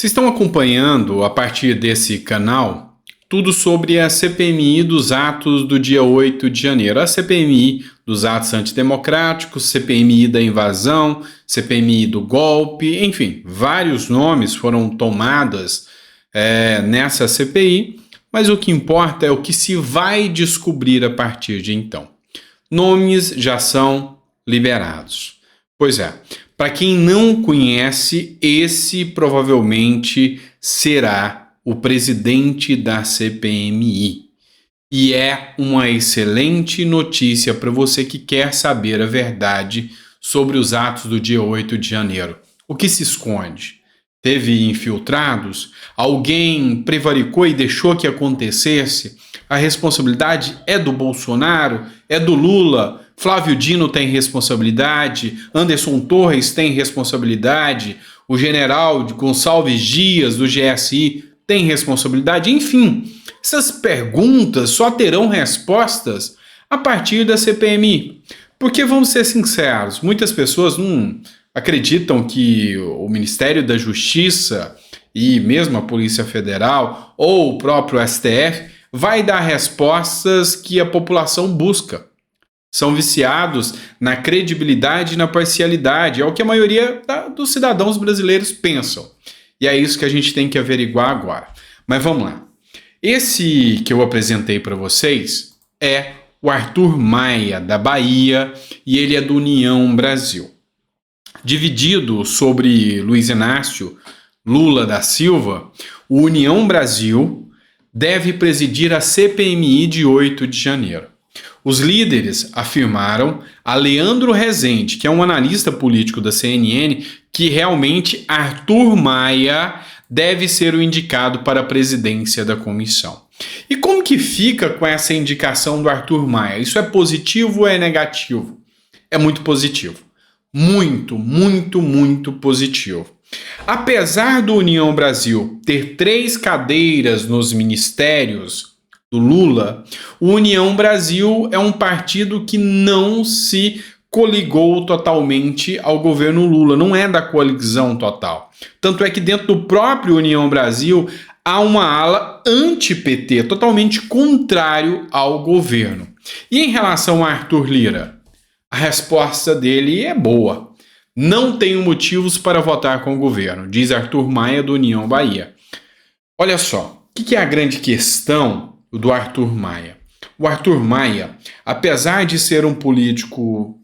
Vocês estão acompanhando, a partir desse canal, tudo sobre a CPMI dos atos do dia 8 de janeiro. A CPMI dos atos antidemocráticos, CPMI da invasão, CPMI do golpe, enfim, vários nomes foram tomados nessa CPI, mas o que importa é o que se vai descobrir a partir de então. Nomes já são liberados. Pois é, para quem não conhece, esse provavelmente será o presidente da CPMI. E é uma excelente notícia para você que quer saber a verdade sobre os atos do dia 8 de janeiro. O que se esconde? Teve infiltrados? Alguém prevaricou e deixou que acontecesse? A responsabilidade é do Bolsonaro? É do Lula? Flávio Dino tem responsabilidade? Anderson Torres tem responsabilidade? O general Gonçalves Dias, do GSI, tem responsabilidade? Enfim, essas perguntas só terão respostas a partir da CPMI. Porque, vamos ser sinceros, muitas pessoas não acreditam que o Ministério da Justiça e mesmo a Polícia Federal ou o próprio STF vai dar respostas que a população busca. São viciados na credibilidade e na parcialidade. É o que a maioria dos cidadãos brasileiros pensam. E é isso que a gente tem que averiguar agora. Mas vamos lá. Esse que eu apresentei para vocês é o Arthur Maia, da Bahia, e ele é do União Brasil. Dividido sobre Luiz Inácio Lula da Silva, o União Brasil deve presidir a CPMI de 8 de janeiro. Os líderes afirmaram a Leandro Rezende, que é um analista político da CNN, que realmente Arthur Maia deve ser o indicado para a presidência da comissão. E como que fica com essa indicação do Arthur Maia? Isso é positivo ou é negativo? É muito positivo. Muito, muito, muito positivo. Apesar do União Brasil ter 3 cadeiras nos ministérios do Lula, o União Brasil é um partido que não se coligou totalmente ao governo Lula, não é da coalizão total. Tanto é que dentro do próprio União Brasil há uma ala anti-PT, totalmente contrário ao governo. E em relação a Arthur Lira, a resposta dele é boa. Não tenho motivos para votar com o governo, diz Arthur Maia do União Bahia. Olha só, o que é a grande questão do Arthur Maia? O Arthur Maia, apesar de ser um político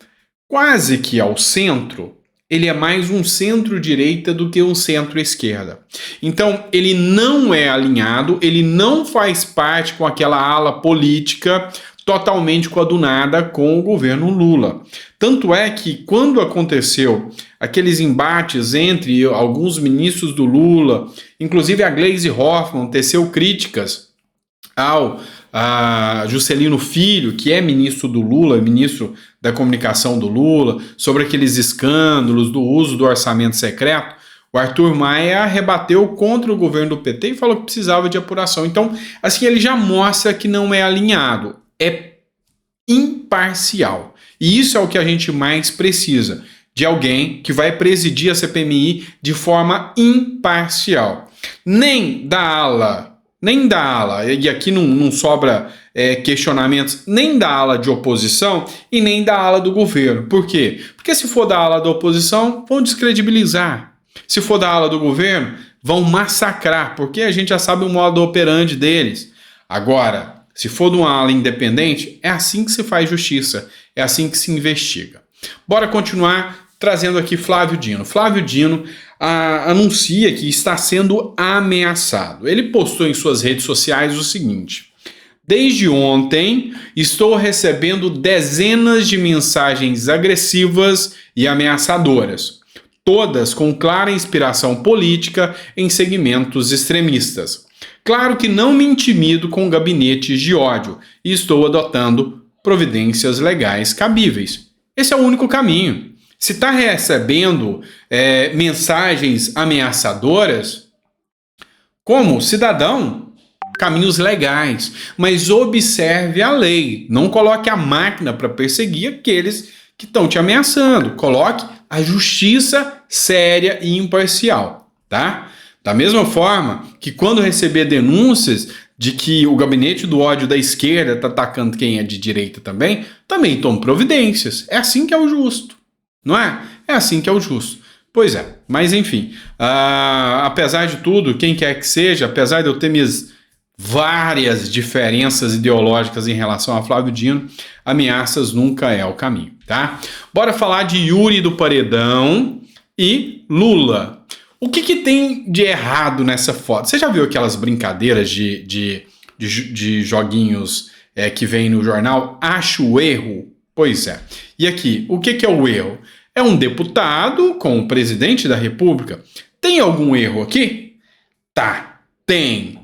quase que ao centro, ele é mais um centro-direita do que um centro-esquerda. Então, ele não é alinhado, ele não faz parte com aquela ala política totalmente coadunada com o governo Lula. Tanto é que quando aconteceu aqueles embates entre alguns ministros do Lula, inclusive a Gleisi Hoffmann teceu críticas ao Juscelino Filho, que é ministro do Lula, ministro da comunicação do Lula, sobre aqueles escândalos do uso do orçamento secreto, o Arthur Maia rebateu contra o governo do PT e falou que precisava de apuração. Então, assim, ele já mostra que não é alinhado, é imparcial. E isso é o que a gente mais precisa, de alguém que vai presidir a CPMI de forma imparcial. Nem da ala, e aqui não sobra questionamentos, nem da ala de oposição e nem da ala do governo. Por quê? Porque se for da ala da oposição, vão descredibilizar. Se for da ala do governo, vão massacrar, porque a gente já sabe o modo operandi deles. Agora, se for de uma ala independente, é assim que se faz justiça, é assim que se investiga. Bora continuar trazendo aqui Flávio Dino. Flávio Dino anuncia que está sendo ameaçado. Ele postou em suas redes sociais o seguinte: desde ontem estou recebendo dezenas de mensagens agressivas e ameaçadoras, todas com clara inspiração política em segmentos extremistas. Claro que não me intimido com gabinetes de ódio e estou adotando providências legais cabíveis. Esse é o único caminho. Se está recebendo mensagens ameaçadoras, como cidadão, caminhos legais, mas observe a lei. Não coloque a máquina para perseguir aqueles que estão te ameaçando. Coloque a justiça séria e imparcial, tá? Da mesma forma que quando receber denúncias de que o gabinete do ódio da esquerda está atacando quem é de direita também tome providências. É assim que é o justo, não é? É assim que é o justo. Pois é, mas enfim, apesar de tudo, quem quer que seja, apesar de eu ter minhas várias diferenças ideológicas em relação a Flávio Dino, ameaças nunca é o caminho, tá? Bora falar de Yuri do Paredão e Lula. O que tem de errado nessa foto? Você já viu aquelas brincadeiras de joguinhos que vem no jornal? Acho o erro? Pois é. E aqui, o que é o erro? É um deputado com o presidente da República. Tem algum erro aqui? Tá, tem.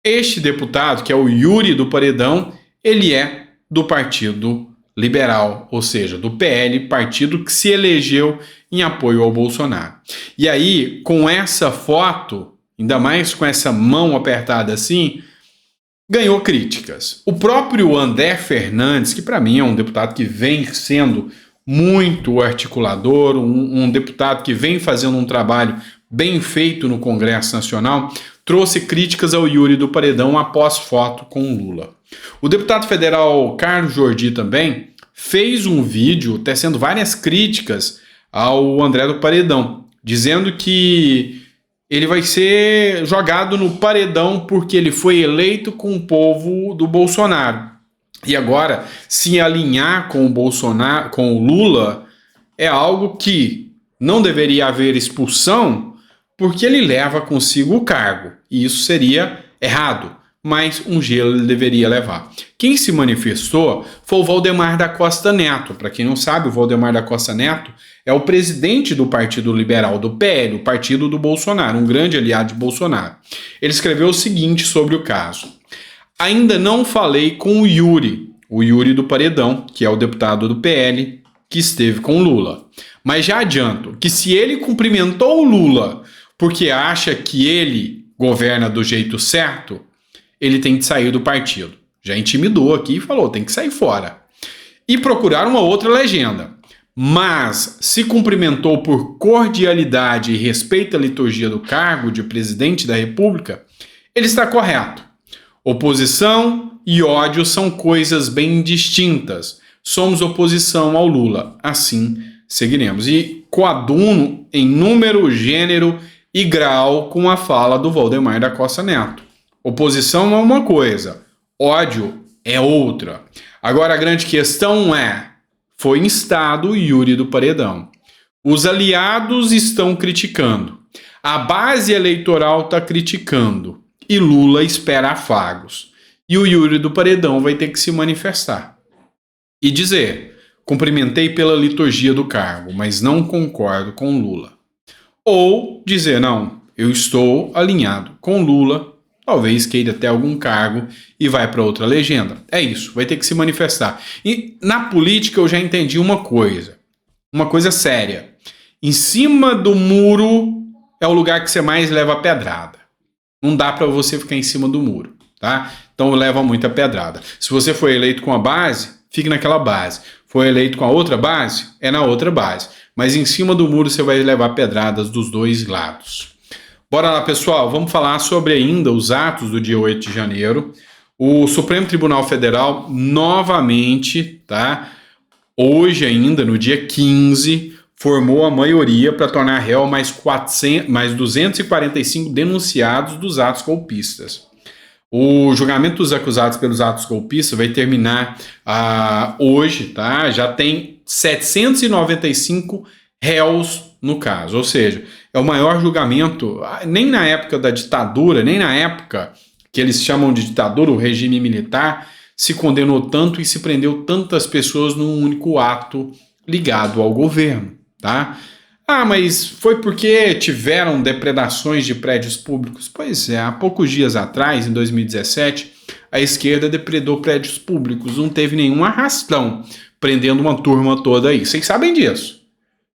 Este deputado, que é o Yuri do Paredão, ele é do Partido Liberal, ou seja, do PL, partido que se elegeu em apoio ao Bolsonaro. E aí, com essa foto, ainda mais com essa mão apertada assim, ganhou críticas. O próprio André Fernandes, que para mim é um deputado que vem sendo muito articulador, um deputado que vem fazendo um trabalho bem feito no Congresso Nacional, trouxe críticas ao Yuri do Paredão após foto com Lula. O deputado federal Carlos Jordi também fez um vídeo tecendo várias críticas ao André do Paredão, dizendo que ele vai ser jogado no paredão porque ele foi eleito com o povo do Bolsonaro. E agora, se alinhar com o Bolsonaro, com o Lula, é algo que não deveria haver expulsão, porque ele leva consigo o cargo. E isso seria errado, mas um gelo ele deveria levar. Quem se manifestou foi o Valdemar da Costa Neto. Para quem não sabe, o Valdemar da Costa Neto é o presidente do Partido Liberal, do PL, o partido do Bolsonaro, um grande aliado de Bolsonaro. Ele escreveu o seguinte sobre o caso. Ainda não falei com o Yuri do Paredão, que é o deputado do PL, que esteve com o Lula. Mas já adianto que se ele cumprimentou o Lula porque acha que ele governa do jeito certo, ele tem que sair do partido. Já intimidou aqui e falou, tem que sair fora. E procurar uma outra legenda. Mas se cumprimentou por cordialidade e respeita a liturgia do cargo de presidente da República, ele está correto. Oposição e ódio são coisas bem distintas. Somos oposição ao Lula. Assim seguiremos. E coaduno em número, gênero e grau com a fala do Valdemar da Costa Neto. Oposição é uma coisa, ódio é outra. Agora a grande questão é, foi instado o Yuri do Paredão. Os aliados estão criticando. A base eleitoral está criticando. E Lula espera afagos. E o Yuri do Paredão vai ter que se manifestar. E dizer, cumprimentei pela liturgia do cargo, mas não concordo com Lula. Ou dizer, não, eu estou alinhado com Lula, talvez queira até algum cargo e vai para outra legenda. É isso, vai ter que se manifestar. E na política eu já entendi uma coisa séria. Em cima do muro é o lugar que você mais leva pedrada. Não dá para você ficar em cima do muro, tá? Então leva muita pedrada. Se você for eleito com a base, fique naquela base. Foi eleito com a outra base, é na outra base. Mas em cima do muro você vai levar pedradas dos dois lados. Bora lá, pessoal, vamos falar sobre ainda os atos do dia 8 de janeiro. O Supremo Tribunal Federal novamente, tá? Hoje ainda, no dia 15, formou a maioria para tornar réu mais 245 denunciados dos atos golpistas. O julgamento dos acusados pelos atos golpistas vai terminar hoje, tá? Já tem 795 réus no caso, ou seja, é o maior julgamento, nem na época da ditadura, nem na época que eles chamam de ditadura, o regime militar, se condenou tanto e se prendeu tantas pessoas num único ato ligado ao governo, tá? Ah, mas foi porque tiveram depredações de prédios públicos? Pois é, há poucos dias atrás, em 2017, a esquerda depredou prédios públicos, não teve nenhum arrastão prendendo uma turma toda aí. Vocês sabem disso.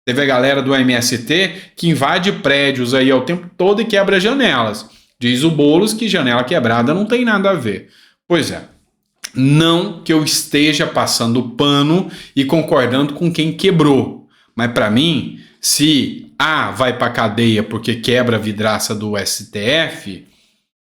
Teve a galera do MST que invade prédios aí ao tempo todo e quebra janelas. Diz o Boulos que janela quebrada não tem nada a ver. Pois é. Não que eu esteja passando pano e concordando com quem quebrou. Mas para mim, se A, vai para cadeia porque quebra a vidraça do STF,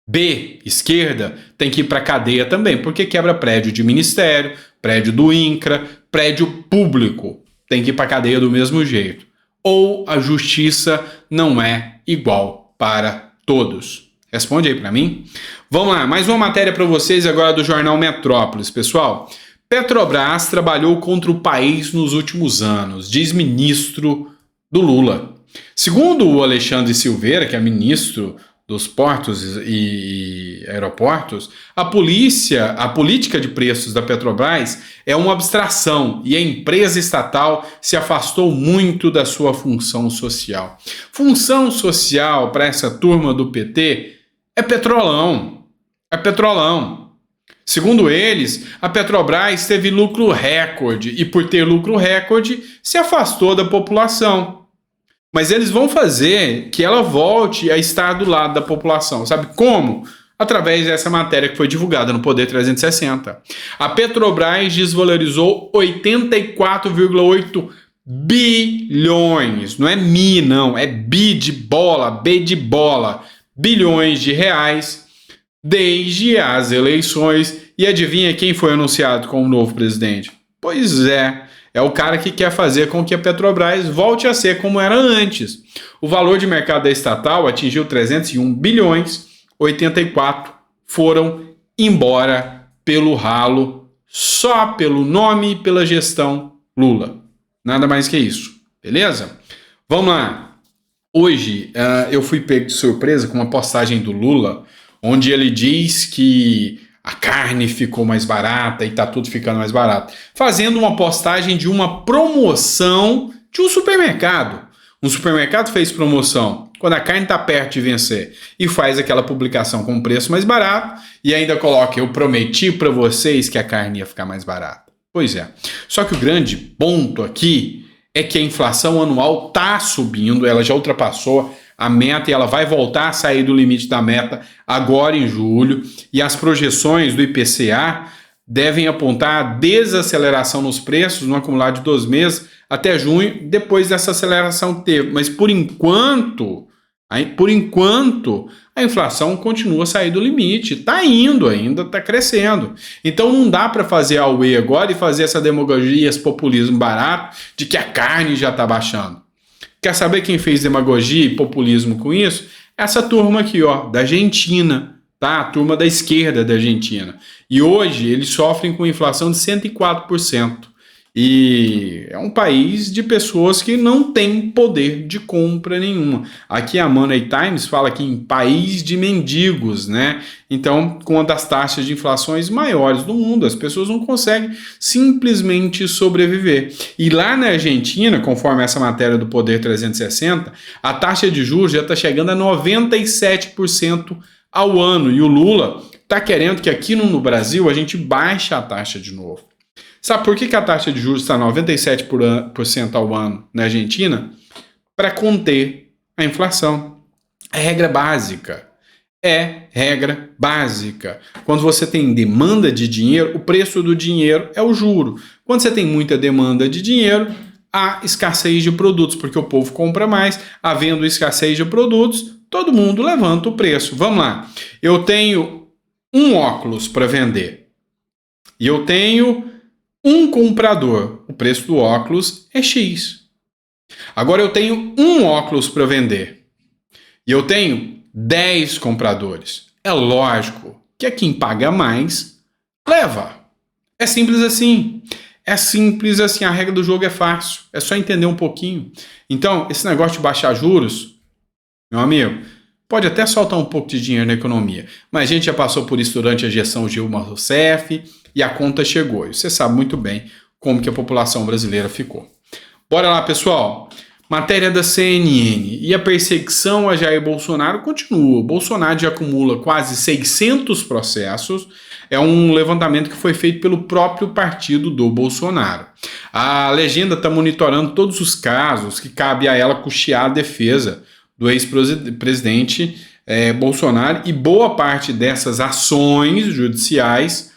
B, esquerda, tem que ir para cadeia também, porque quebra prédio de ministério, prédio do INCRA, prédio público. Tem que ir para cadeia do mesmo jeito. Ou a justiça não é igual para todos? Responde aí para mim. Vamos lá, mais uma matéria para vocês agora do jornal Metrópolis, pessoal. Petrobras trabalhou contra o país nos últimos anos, diz ministro do Lula. Segundo o Alexandre Silveira, que é ministro dos portos e aeroportos, a política de preços da Petrobras é uma abstração e a empresa estatal se afastou muito da sua função social. Função social para essa turma do PT é petrolão. É petrolão. Segundo eles, a Petrobras teve lucro recorde e, por ter lucro recorde, se afastou da população. Mas eles vão fazer que ela volte a estar do lado da população. Sabe como? Através dessa matéria que foi divulgada no Poder 360. A Petrobras desvalorizou 84,8 bilhões. Não é mi, não. É bi de bola, B de bola. Bilhões de reais desde as eleições. E adivinha quem foi anunciado como novo presidente? Pois é. É o cara que quer fazer com que a Petrobras volte a ser como era antes. O valor de mercado da estatal atingiu 301 bilhões, 84 foram embora pelo ralo, só pelo nome e pela gestão Lula. Nada mais que isso, beleza? Vamos lá. Hoje eu fui pego de surpresa com uma postagem do Lula, onde ele diz que a carne ficou mais barata e tá tudo ficando mais barato. Fazendo uma postagem de uma promoção de um supermercado. Um supermercado fez promoção quando a carne tá perto de vencer e faz aquela publicação com preço mais barato e ainda coloca: eu prometi para vocês que a carne ia ficar mais barata. Pois é. Só que o grande ponto aqui é que a inflação anual tá subindo, ela já ultrapassou a meta e ela vai voltar a sair do limite da meta agora em julho, e as projeções do IPCA devem apontar a desaceleração nos preços no acumulado de 12 meses até junho, depois dessa aceleração que teve. Mas por enquanto a inflação continua a sair do limite, está indo ainda, está crescendo. Então não dá para fazer a UE agora e fazer essa demagogia, esse populismo barato de que a carne já está baixando. Quer saber quem fez demagogia e populismo com isso? Essa turma aqui, ó, da Argentina, tá? A turma da esquerda da Argentina. E hoje eles sofrem com inflação de 104%. E é um país de pessoas que não têm poder de compra nenhuma. Aqui a Money Times fala que em país de mendigos, né? Então, com uma das taxas de inflações maiores do mundo, as pessoas não conseguem simplesmente sobreviver. E lá na Argentina, conforme essa matéria do Poder 360, a taxa de juros já está chegando a 97% ao ano. E o Lula está querendo que aqui no Brasil a gente baixe a taxa de novo. Sabe por que a taxa de juros está 97% ao ano na Argentina? Para conter a inflação. É regra básica. É regra básica. Quando você tem demanda de dinheiro, o preço do dinheiro é o juro. Quando você tem muita demanda de dinheiro, há escassez de produtos, porque o povo compra mais. Havendo escassez de produtos, todo mundo levanta o preço. Vamos lá. Eu tenho um óculos para vender. E eu tenho um comprador, o preço do óculos é X. Agora eu tenho um óculos para vender e eu tenho 10 compradores. É lógico que quem paga mais leva. É simples assim. É simples assim. A regra do jogo é fácil. É só entender um pouquinho. Então, esse negócio de baixar juros, meu amigo, pode até soltar um pouco de dinheiro na economia, mas a gente já passou por isso durante a gestão Dilma Rousseff e a conta chegou. E você sabe muito bem como que a população brasileira ficou. Bora lá, pessoal. Matéria da CNN. E a perseguição a Jair Bolsonaro continua. O Bolsonaro já acumula quase 600 processos. É um levantamento que foi feito pelo próprio partido do Bolsonaro. A legenda está monitorando todos os casos que cabe a ela custear a defesa do ex-presidente Bolsonaro, e boa parte dessas ações judiciais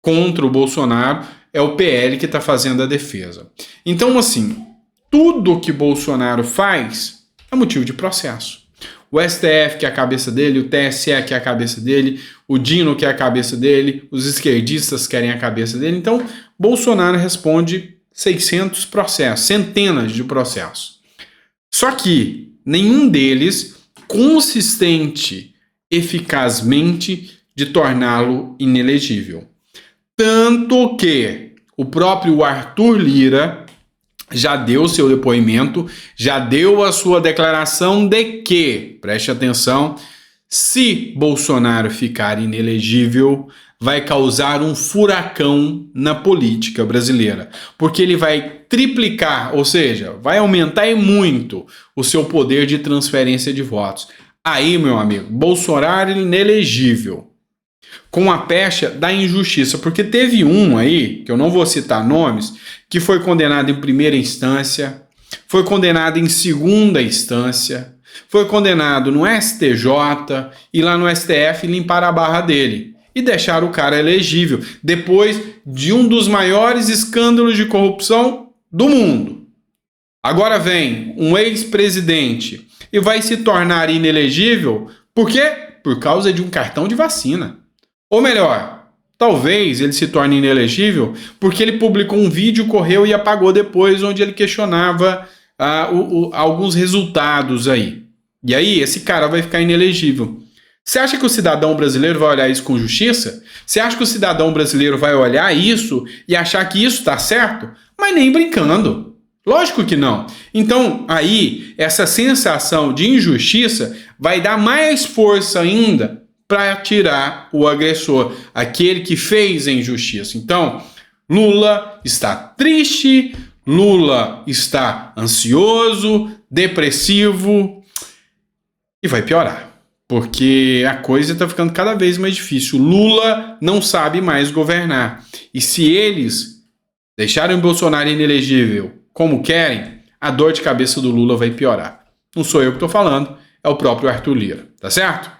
contra o Bolsonaro é o PL que está fazendo a defesa. Então, assim, tudo que Bolsonaro faz é motivo de processo. O STF, que é a cabeça dele, o TSE, que é a cabeça dele, o Dino, que é a cabeça dele, os esquerdistas querem a cabeça dele. Então, Bolsonaro responde 600 processos, centenas de processos. Só que nenhum deles consistente eficazmente de torná-lo inelegível. Tanto que o próprio Arthur Lira já deu seu depoimento, já deu a sua declaração de que, preste atenção, se Bolsonaro ficar inelegível, vai causar um furacão na política brasileira, porque ele vai triplicar, ou seja, vai aumentar e muito o seu poder de transferência de votos. Aí, meu amigo, Bolsonaro inelegível, com a pecha da injustiça, porque teve um aí, que eu não vou citar nomes, que foi condenado em primeira instância, foi condenado em segunda instância, foi condenado no STJ e lá no STF limparam a barra dele e deixaram o cara elegível, depois de um dos maiores escândalos de corrupção do mundo. Agora vem um ex-presidente e vai se tornar inelegível, por quê? Por causa de um cartão de vacina. Ou melhor, talvez ele se torne inelegível porque ele publicou um vídeo, correu e apagou depois, onde ele questionava alguns resultados aí. E aí esse cara vai ficar inelegível. Você acha que o cidadão brasileiro vai olhar isso com justiça? Você acha que o cidadão brasileiro vai olhar isso e achar que isso está certo? Mas nem brincando. Lógico que não. Então, aí, essa sensação de injustiça vai dar mais força ainda para tirar o agressor, aquele que fez a injustiça. Então, Lula está triste, Lula está ansioso, depressivo e vai piorar, porque a coisa está ficando cada vez mais difícil. Lula não sabe mais governar. E se eles deixarem o Bolsonaro inelegível como querem, a dor de cabeça do Lula vai piorar. Não sou eu que estou falando, é o próprio Arthur Lira, tá certo?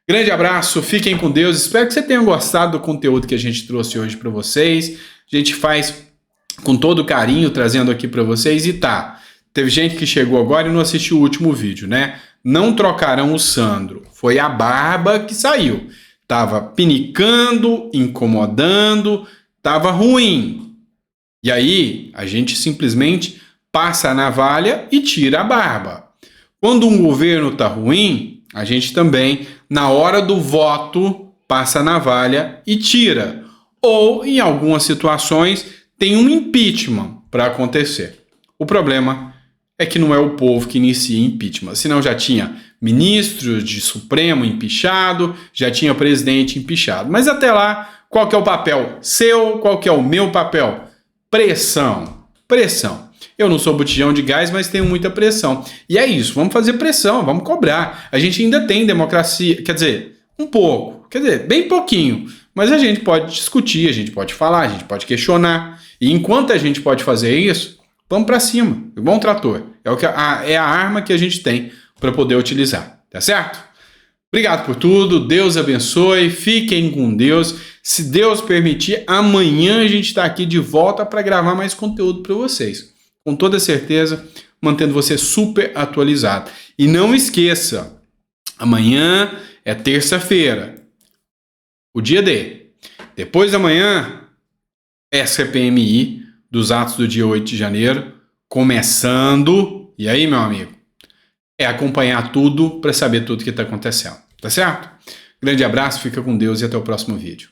Grande abraço, fiquem com Deus. Espero que você tenha gostado do conteúdo que a gente trouxe hoje para vocês. A gente faz com todo carinho, trazendo aqui para vocês. E teve gente que chegou agora e não assistiu o último vídeo, né? Não trocarão o Sandro. Foi a barba que saiu. Tava pinicando, incomodando, tava ruim. E aí, a gente simplesmente passa a navalha e tira a barba. Quando um governo tá ruim, a gente também, na hora do voto, passa a navalha e tira. Ou, em algumas situações, tem um impeachment para acontecer. O problema é que não é o povo que inicia impeachment. Senão já tinha ministros de Supremo empichado, já tinha presidente empichado. Mas até lá, qual que é o papel seu? Qual que é o meu papel? Pressão. Pressão. Eu não sou botijão de gás, mas tenho muita pressão. E é isso, vamos fazer pressão, vamos cobrar. A gente ainda tem democracia, quer dizer, um pouco, quer dizer, bem pouquinho. Mas a gente pode discutir, a gente pode falar, a gente pode questionar. E enquanto a gente pode fazer isso, vamos para cima, igual um trator. É a arma que a gente tem para poder utilizar, tá certo? Obrigado por tudo, Deus abençoe, fiquem com Deus. Se Deus permitir, amanhã a gente está aqui de volta para gravar mais conteúdo para vocês. Com toda certeza, mantendo você super atualizado. E não esqueça, amanhã é terça-feira, o dia D. Depois da manhã é CPMI dos atos do dia 8 de janeiro, começando. E aí, meu amigo? É acompanhar tudo para saber tudo que está acontecendo. Tá certo? Grande abraço, fica com Deus e até o próximo vídeo.